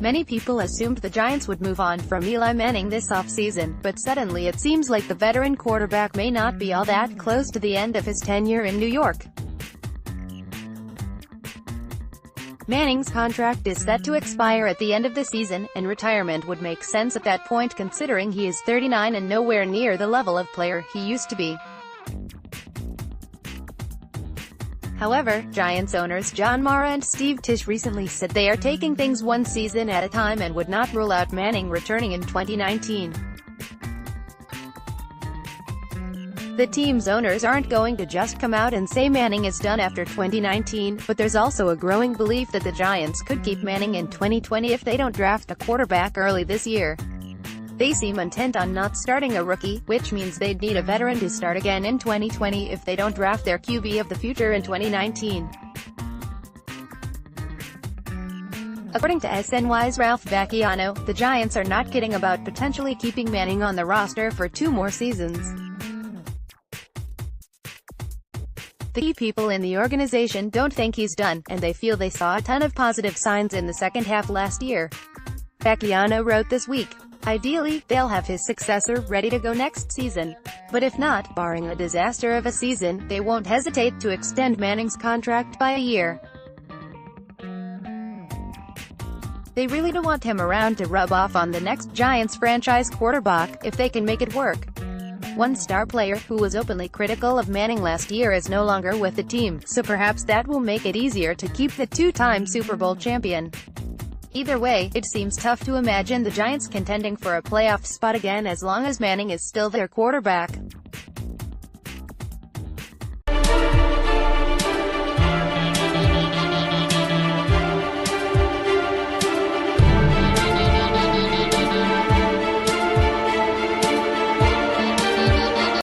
Many people assumed the Giants would move on from Eli Manning this offseason, but suddenly it seems like the veteran quarterback may not be all that close to the end of his tenure in New York. Manning's contract is set to expire at the end of the season, and retirement would make sense at that point considering he is 39 and nowhere near the level of player he used to be. However, Giants owners John Mara and Steve Tisch recently said they are taking things one season at a time and would not rule out Manning returning in 2019. The team's owners aren't going to just come out and say Manning is done after 2019, but there's also a growing belief that the Giants could keep Manning in 2020 if they don't draft a quarterback early this year. They seem intent on not starting a rookie, which means they'd need a veteran to start again in 2020 if they don't draft their QB of the future in 2019. According to SNY's Ralph Vacchiano, the Giants are not kidding about potentially keeping Manning on the roster for 2 more seasons. The key people in the organization don't think he's done, and they feel they saw a ton of positive signs in the second half last year. Vacchiano wrote this week, "Ideally, they'll have his successor ready to go next season. But if not, barring a disaster of a season, they won't hesitate to extend Manning's contract by a year. They really don't want him around to rub off on the next Giants franchise quarterback, if they can make it work." One star player, who was openly critical of Manning last year, is no longer with the team, so perhaps that will make it easier to keep the 2-time Super Bowl champion. Either way, it seems tough to imagine the Giants contending for a playoff spot again as long as Manning is still their quarterback.